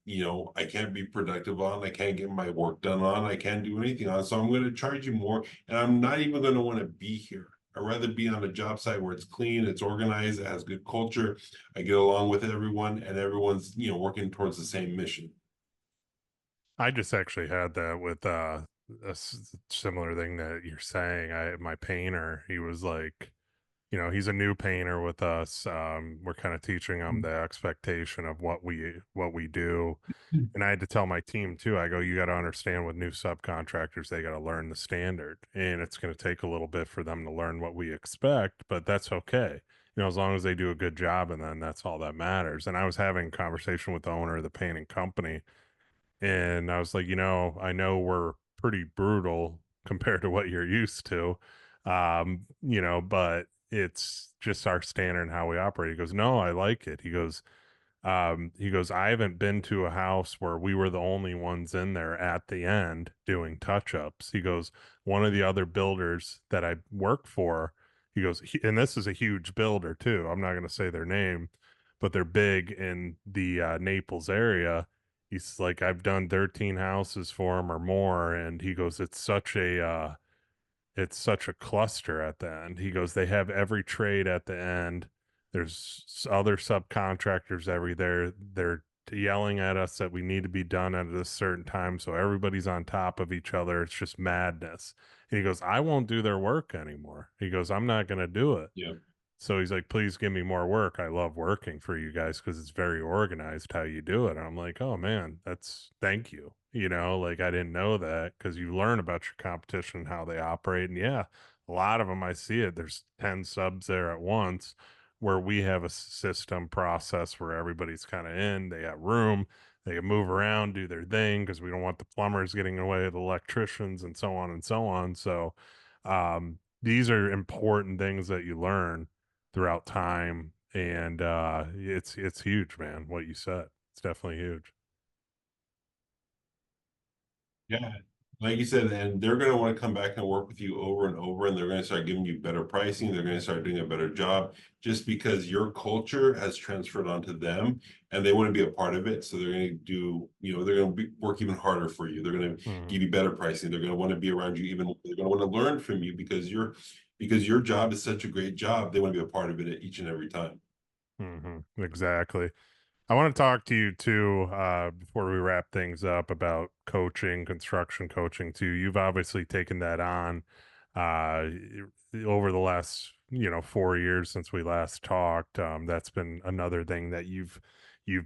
I can't be productive on, I can't get my work done on, I can't do anything on. So I'm going to charge you more, and I'm not even going to want to be here. I'd rather be on a job site where it's clean, it's organized, it has good culture, I get along with everyone, and everyone's working towards the same mission. I just actually had that with similar thing that you're saying. My painter, he was like, he's a new painter with us. We're kind of teaching him the expectation of what we do. And I had to tell my team too. I go, you got to understand, with new subcontractors, they got to learn the standard, and it's going to take a little bit for them to learn what we expect, but that's okay. As long as they do a good job, and then that's all that matters. And I was having a conversation with the owner of the painting company, and I was like, I know we're pretty brutal compared to what you're used to, but it's just our standard and how we operate. He goes, no, I like it. He goes, I haven't been to a house where we were the only ones in there at the end doing touch-ups. He goes, one of the other builders that I work for, he goes, and this is a huge builder too. I'm not going to say their name, but they're big in the Naples area. He's like, I've done 13 houses for him or more, and he goes, it's such a cluster at the end. He goes, they have every trade at the end. There's other subcontractors every there. They're yelling at us that we need to be done at a certain time. So everybody's on top of each other. It's just madness. And he goes, I won't do their work anymore. He goes, I'm not going to do it. Yeah. So he's like, please give me more work. I love working for you guys because it's very organized how you do it. I'm like, oh man, that's thank you. You know, like I didn't know that because you learn about your competition, how they operate. And yeah, a lot of them I see it. There's 10 subs there at once where we have a system process where everybody's kind of in, they got room, they can move around, do their thing because we don't want the plumbers getting away with the electricians and so on and so on. So, these are important things that you learn throughout time, and it's huge, man. What you said, it's definitely huge. Yeah. Like you said, and they're going to want to come back and work with you over and over, and they're going to start giving you better pricing. They're going to start doing a better job just because your culture has transferred onto them and they want to be a part of it. So they're going to do, they're going to work even harder for you. They're going to Hmm. give you better pricing. They're going to want to be around you even, they're going to want to learn from you because your job is such a great job. They want to be a part of it each and every time. Hmm. Exactly. I want to talk to you too, before we wrap things up, about coaching, construction coaching too. You've obviously taken that on uh, over the last, 4 years since we last talked. That's been another thing that you've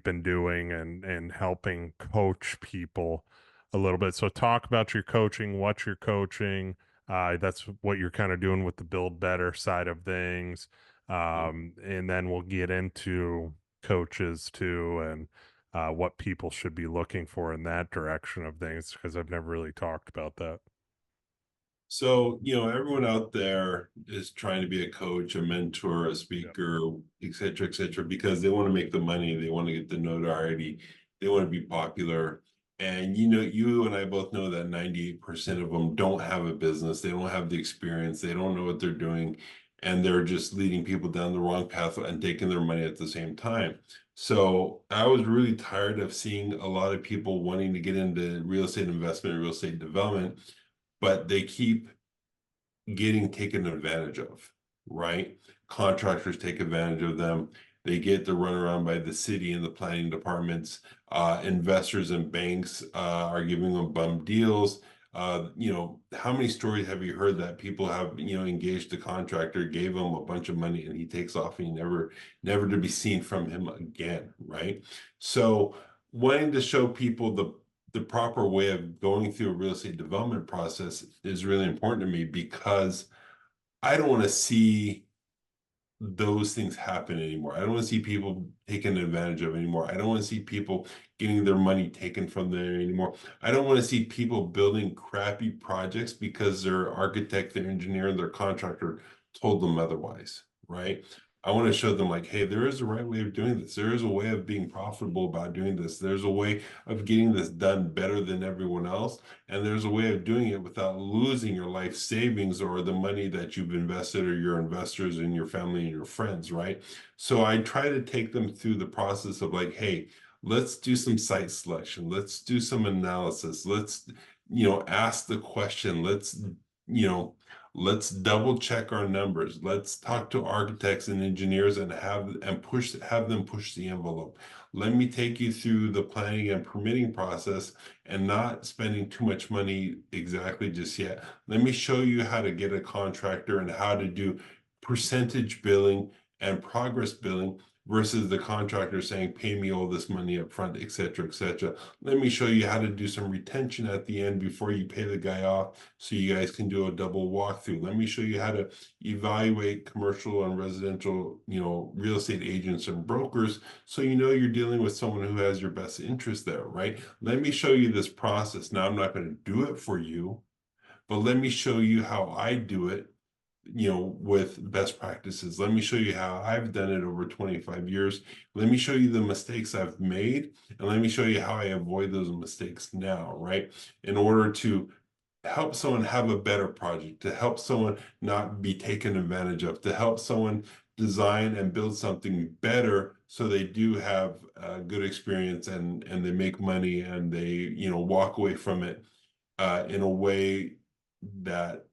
been doing and helping coach people a little bit. So talk about your coaching, what you're coaching. That's what you're kind of doing with the build better side of things. And then we'll get into coaches too, and what people should be looking for in that direction of things, because I've never really talked about that. So, everyone out there is trying to be a coach, a mentor, a Yeah. speaker, et cetera, because they want to make the money, they want to get the notoriety, they want to be popular. And you and I both know that 98% of them don't have a business, they don't have the experience, they don't know what they're doing, and they're just leading people down the wrong path and taking their money at the same time. So I was really tired of seeing a lot of people wanting to get into real estate investment and real estate development, but they keep getting taken advantage of, right? Contractors take advantage of them. They get the runaround by the city and the planning departments. Investors and banks are giving them bum deals. How many stories have you heard that people have, engaged a contractor, gave him a bunch of money, and he takes off and he never to be seen from him again, right? So wanting to show people the proper way of going through a real estate development process is really important to me because I don't want to see those things happen anymore. I don't want to see people taken advantage of anymore. I don't want to see people getting their money taken from them anymore. I don't want to see people building crappy projects because their architect, their engineer, and their contractor told them otherwise, right? I want to show them like, hey, there is a right way of doing this. There is a way of being profitable about doing this. There's a way of getting this done better than everyone else. And there's a way of doing it without losing your life savings or the money that you've invested or your investors and your family and your friends, right? So I try to take them through the process of like, hey, let's do some site selection. Let's do some analysis. Let's, ask the question. You know, let's double check our numbers. Let's talk to architects and engineers and have them push the envelope. Let me take you through the planning and permitting process and not spending too much money exactly just yet. Let me show you how to get a contractor and how to do percentage billing and progress billing versus the contractor saying, pay me all this money up front, et cetera, et cetera. Let me show you how to do some retention at the end before you pay the guy off so you guys can do a double walkthrough. Let me show you how to evaluate commercial and residential, real estate agents and brokers so you're dealing with someone who has your best interest there, right? Let me show you this process. Now, I'm not going to do it for you, but let me show you how I do it, with best practices. Let me show you how I've done it over 25 years. Let me show you the mistakes I've made, and let me show you how I avoid those mistakes now, right? In order to help someone have a better project, to help someone not be taken advantage of, to help someone design and build something better so they do have a good experience and they make money and they walk away from it in a way that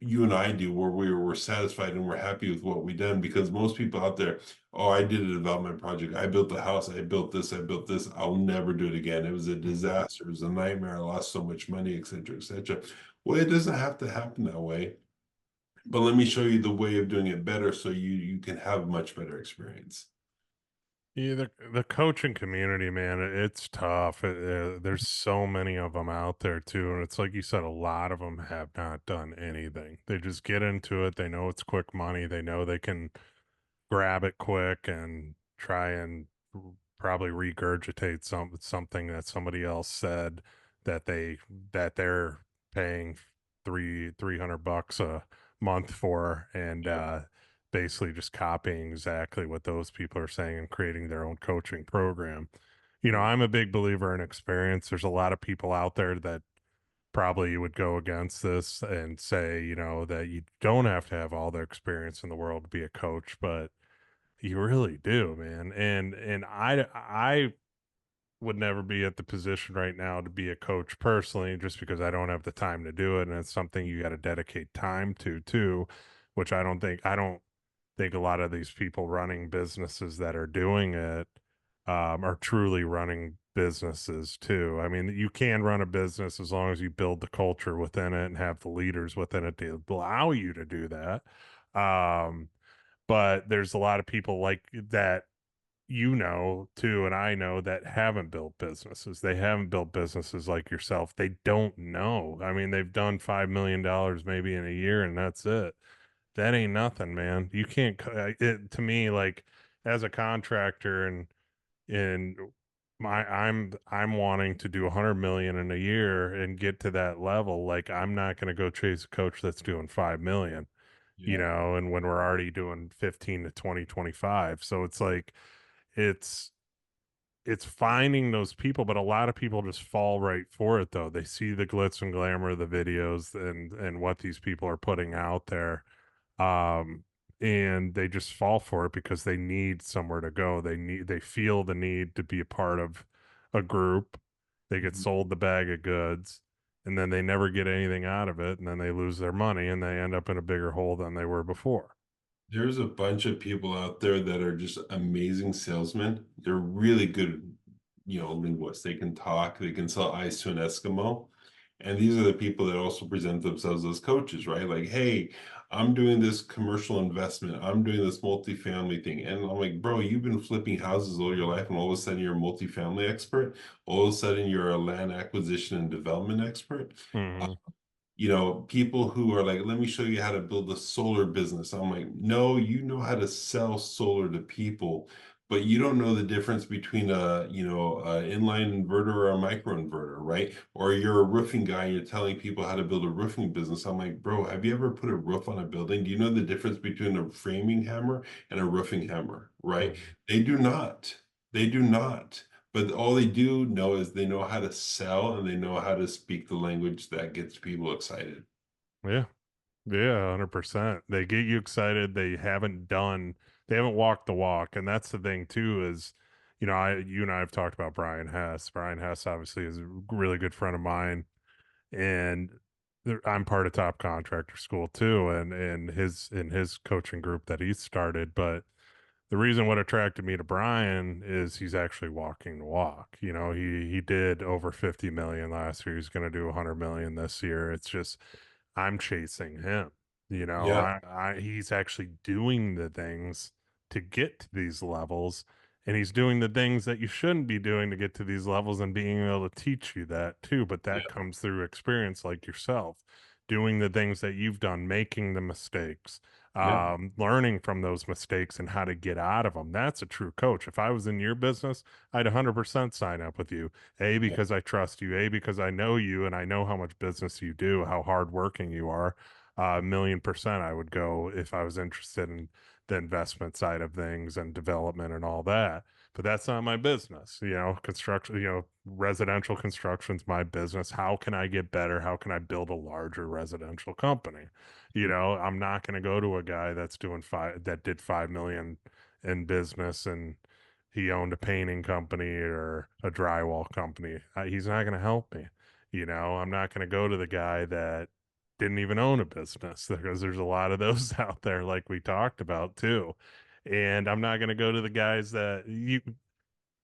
you and I do, where we're satisfied and we're happy with what we done. Because most people out there, oh, I did a development project, I built a house, I built this, I'll never do it again. It was a Mhm. disaster, it was a nightmare, I lost so much money, et cetera, et cetera. Well, it doesn't have to happen that way. but let me show you the way of doing it better so you can have much better experience. Yeah, the coaching community, man, it's tough. There's so many of them out there too, and it's like you said, a lot of them have not done anything. They just get into it. They know it's quick money. They know they can grab it quick and try and probably regurgitate something that somebody else said that they're paying $300 a month for, and Yeah. basically just copying exactly what those people are saying and creating their own coaching program. You know, Yeah. I'm a big believer in experience. There's a lot of people out there that probably would go against this and say, you know, that you don't have to have all the experience in the world to be a coach, but you really do, man. And I would never be at the position right now to be a coach personally, just because I don't have the time to do it, and it's something you got to dedicate time to too, which I don't think a lot of these people running businesses that are doing it are truly running businesses too. I mean, you can run a business as long as you build the culture within it and have the leaders within it to allow you to do that. Um, but there's a lot of people like that, you know, too, and I know, that haven't built businesses. They haven't built businesses like yourself. They don't know. I mean, they've done $5 million maybe in a year, and that's it. That ain't nothing, man. You can't. It to me, like, as a contractor, and I'm wanting to do 100 million in a year and get to that level. Like, I'm not going to go chase a coach that's doing 5 million, you Yeah. know, and when we're already doing 15 to 20, 25. So it's like, it's it's finding those people, but a lot of people just fall right for it though. They see the glitz and glamour of the videos and what these people are putting out there. Um and they just fall for it because they need somewhere to go. They feel the need to be a part of a group. They get Mhm. sold the bag of goods, and then they never get anything out of it, and then they lose their money and they end up in a bigger hole than they were before. There's a bunch of people out there that are just amazing salesmen. They're really good, linguists. They can talk, they can sell ice to an Eskimo. And these are the people that also present themselves as coaches, right? Like, hey, I'm doing this commercial investment. I'm doing this multifamily thing. And I'm like, bro, you've been flipping houses all your life, and all of a sudden you're a multifamily expert. All of a sudden you're a land acquisition and development expert. Hmm. People who are like, let me show you how to build a solar business. I'm like, no, you know how to sell solar to people, but you don't know the difference between a inline inverter or a microinverter, right? Or you're a roofing guy and you're telling people how to build a roofing business. I'm like, bro, have you ever put a roof on a building? Do you know the difference between a framing hammer and a roofing hammer, right? Hmm. They do not. They do not. But all they do know is they know how to sell and they know how to speak the language that gets people excited. Yeah. Yeah, 100%. They get you excited. They haven't walked the walk. And that's the thing too, is, you know, you and I have talked about Brian Hess. Brian Hess obviously is a really good friend of mine. And I'm part of Top Contractor School too, and his coaching group that he started. But the reason what attracted me to Brian is he's actually walking the walk. You know, he did over 50 million last year. He's going to do 100 million this year. It's just, I'm chasing him. You know, Yeah, he's actually doing the things to get to these levels, and he's doing the things that you shouldn't be doing to get to these levels, and being able to teach you that too. But that yeah, comes through experience like yourself, doing the things that you've done, making the mistakes, yeah, learning from those mistakes and how to get out of them. That's a true coach. If I was in your business, I'd 100% sign up with you. A, yeah, because I trust you. A, because I know you and I know how much business you do, how hardworking you are. A million percent, I would go if I was interested in the investment side of things and development and all that. But that's not my business. You know, construction, you know, residential construction's my business. How can I get better? How can I build a larger residential company? You know, I'm not going to go to a guy that did 5 million in business, and he owned a painting company or a drywall company. He's not going to help me. You know, I'm not going to go to the guy that didn't even own a business, because there's a lot of those out there, like we talked about too. And I'm not going to go to the guys that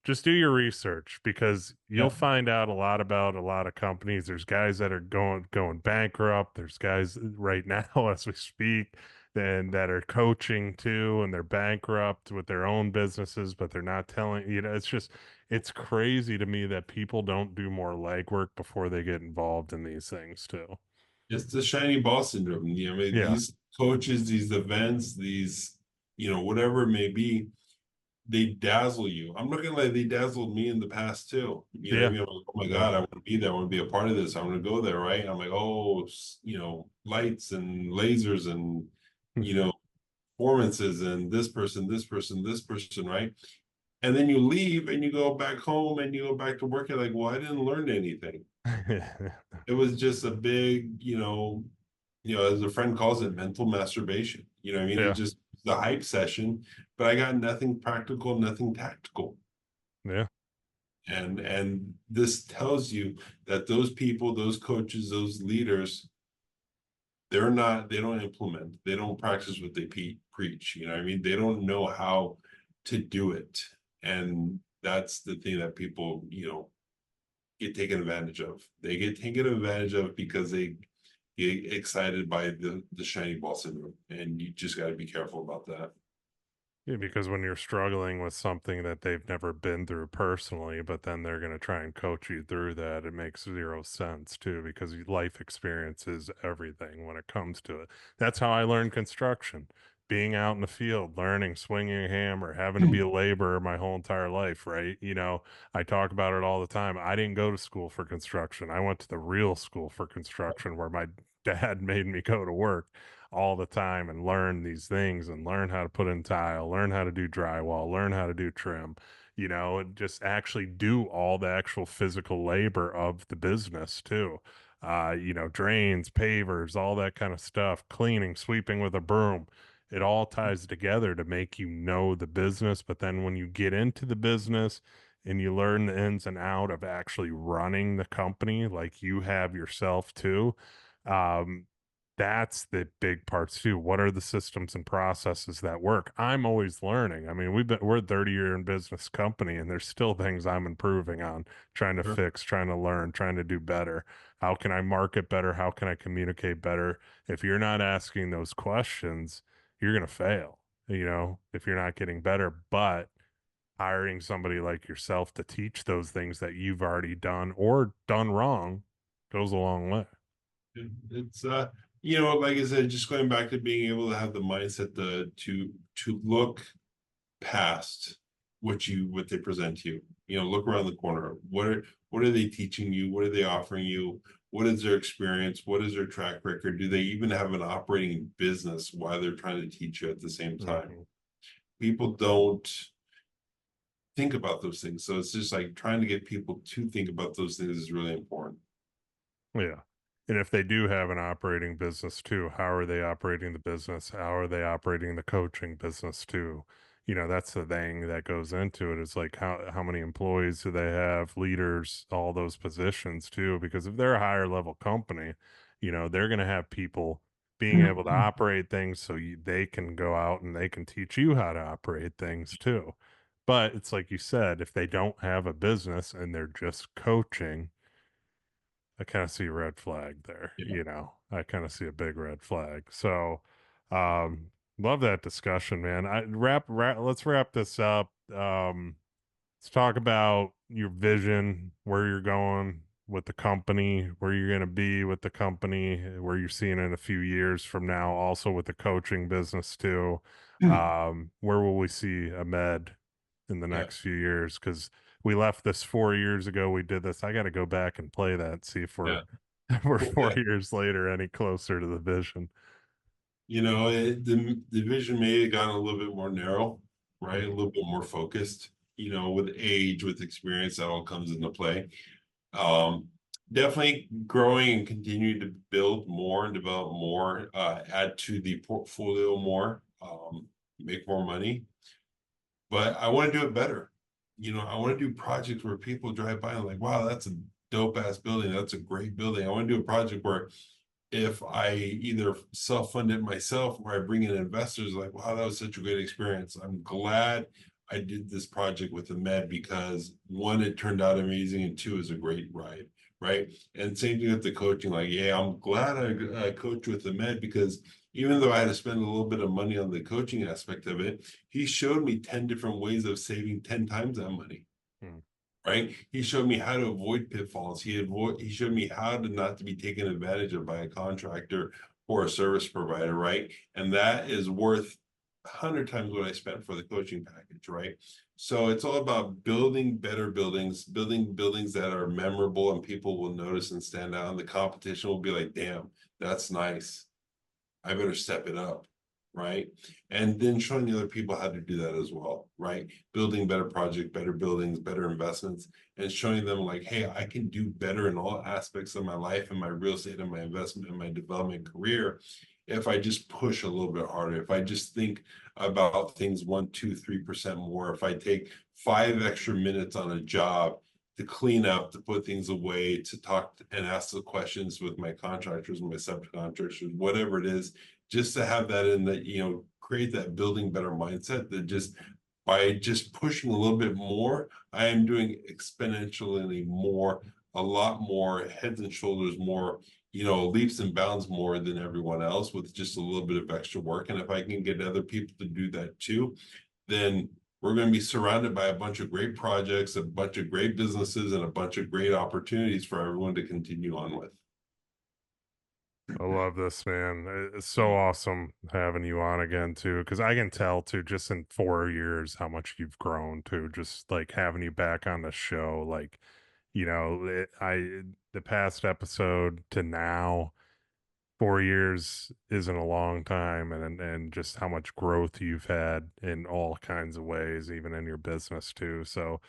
just do your research because you'll Yeah. find out a lot about a lot of companies. There's guys that are going bankrupt. There's guys right now as we speak and that are coaching too, and they're bankrupt with their own businesses, but they're not telling, it's just it's crazy to me that people don't do more legwork before they get involved in these things too. It's the shiny ball syndrome. I mean, Yeah. these coaches, these events, these, whatever it may be, they dazzle you. I'm not gonna lie, they dazzled me in the past too. You know what I Yeah. mean? I'm like, oh my Yeah. God, I want to be there. I want to be a part of this. I want to go there, right? I'm like, oh, lights and lasers and, you know, performances and this person, this person, right? And then you leave and you go back home and you go back to work. You're like, well, I didn't learn anything. It was just a big, as a friend calls it, mental masturbation. You know what I mean? It Yeah. just the hype session, but I got nothing practical, nothing tactical. Yeah. And this tells you that those people, those coaches, those leaders, they don't implement, they don't practice what they preach. You know what I mean? They don't know how to do it. And that's the thing that people, get taken advantage of. They get taken advantage of because they get excited by the shiny ball syndrome, and you just got to be careful about that. Yeah, because when you're struggling with something that they've never been through personally, but then they're going to try and coach you through that, it makes zero sense too, because life experience is everything when it comes to it. That's how I learned construction, being out in the field, learning, swinging a hammer, having to be a laborer my whole entire life, right? I talk about it all the time. I didn't go to school for construction. I went to the real school for construction where my dad made me go to work all the time and learn these things and learn how to put in tile, learn how to do drywall, learn how to do trim, and just actually do all the actual physical labor of the business too. Drains, pavers, all that kind of stuff, cleaning, sweeping with a broom. It all ties together to make the business. But then when you get into the business and you learn the ins and out of actually running the company like you have yourself too, um, that's the big parts too. What are the systems and processes that work? I'm always learning. I mean, we're a 30-year in business company and there's still things I'm improving on, trying to Sure. fix, trying to learn, trying to do better. How can I market better? How can I communicate better? If you're not asking those questions, you're going to fail, if you're not getting better, but hiring somebody like yourself to teach those things that you've already done or done wrong goes a long way. It's like I said, just going back to being able to have the mindset to look past what they present to you. Look around the corner. What are they teaching you? What are they offering you? What is their experience? What is their track record? Do they even have an operating business while they're trying to teach you at the same time? Mhm. People don't think about those things. So it's just like trying to get people to think about those things is really important. Yeah. And if they do have an operating business too, how are they operating the business? How are they operating the coaching business too? That's the thing that goes into it. It's like how many employees do they have, leaders, all those positions too? Because if they're a higher level company, they're going to have people being able to operate things so they can go out and they can teach you how to operate things too. But it's like you said, if they don't have a business and they're just coaching, I kind of see a red flag there, Yeah. I kind of see a big red flag. So, um, love that discussion, man. Let's wrap this up. Let's talk about your vision, where you're going with the company, where you're going to be with the company, where you're seeing in a few years from now, also with the coaching business too. Where will we see Ahmed in the Yeah. next few years? Because we left this 4 years ago. We did this. I got to go back and play that, see if we're Yeah. we're Well, 4 years later any closer to the vision. the vision may have gotten a little bit more narrow, right? A Mhm. little bit more focused. With age, with experience, that all comes into play. Um, Definitely growing and continue to build more and develop more, add to the portfolio more, make more money. But I want to do it better. I want to do projects where people drive by and like, wow, that's a dope ass building. That's a great building. I want to do a project where if I either self-fund it myself or I bring in investors, like, wow, that was such a great experience. I'm glad I did this project with Ahmed because one, it turned out amazing, and two, is a great ride, right? And same thing with the coaching. Like, yeah, I'm glad I coached with Ahmed because even though I had to spend a little bit of money on the coaching aspect of it, he showed me 10 different ways of saving 10 times that money. Hmm. Right? He showed me how to avoid pitfalls. He showed me how to not to be taken advantage of by a contractor or a service provider, right? And that is worth 100 times what I spent for the coaching package, right? So it's all about building better buildings, building buildings that are memorable and people will notice and stand out. And the competition will be like, damn, that's nice. I better step it up, right? And then showing the other people how to do that as well, right? Building better project, better buildings, better investments, and showing them like, hey, I can do better in all aspects of my life and my real estate and my investment and my development career if I just push a little bit harder, if I just think about things 1, 2, 3% more, if I take 5 extra minutes on a job to clean up, to put things away, to talk and ask the questions with my contractors, my subcontractors, whatever it is, just to have that in that, create that building better mindset that just by just pushing a little bit more, I am doing exponentially more, a lot more heads and shoulders more, leaps and bounds more than everyone else with just a little bit of extra work. And if I can get other people to do that too, then we're going to be surrounded by a bunch of great projects, a bunch of great businesses, and a bunch of great opportunities for everyone to continue on with. I love this, man. It's so awesome having you on again too, because I can tell too, just in 4 years, how much you've grown too. Just like having you back on the show, like the past episode to now, 4 years isn't a long time, and just how much growth you've had in all kinds of ways, even in your business too. So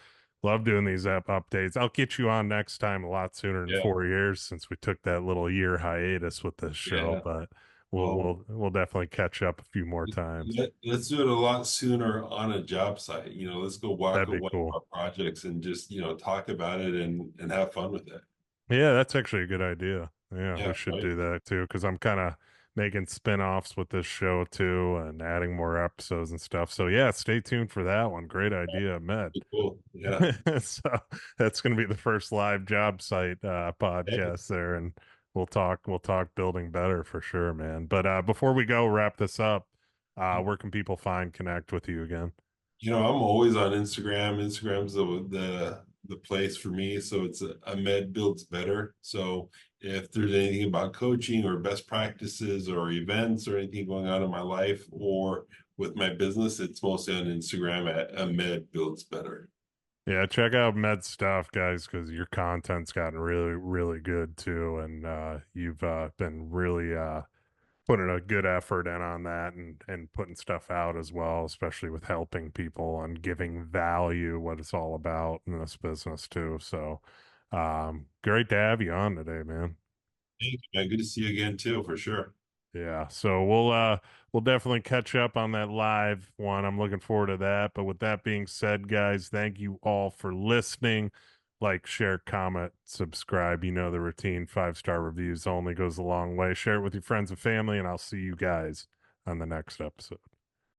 love doing these app updates. I'll get you on next time a lot sooner than Yeah, 4 years since we took that little year hiatus with this show, yeah. but we'll Well, we'll definitely catch up a few more times. let's do it a lot sooner on a job site. Let's go walk That'd at be one cool. of our projects and just, talk about it and have fun with it. Yeah, that's actually a good idea. Yeah, we Yeah, should right. do that too, because I'm kind of making spin-offs with this show too and adding more episodes and stuff. So yeah, stay tuned for that one. Great idea, Med. Cool. Yeah. So that's going to be the first live job site Hey, podcast there, and we'll talk building better for sure, man. But before we go wrap this up, where can people find connect with you again? I'm always on Instagram. Instagram's the place for me. So it's a med builds better. So if there's anything about coaching or best practices or events or anything going on in my life or with my business, it's mostly on Instagram at a med builds better. Yeah, check out Med stuff, guys, because your content's gotten really, really good too, and you've been really putting a good effort in on that and putting stuff out as well, especially with helping people and giving value, what it's all about in this business too. So, great to have you on today, man. Thank you, man. Good to see you again too, for sure. Yeah, so we'll definitely catch up on that live one. I'm looking forward to that. But with that being said, guys, thank you all for listening. Like, share, comment, subscribe. You know the routine. 5-star reviews only goes a long way. Share it with your friends and family, and I'll see you guys on the next episode.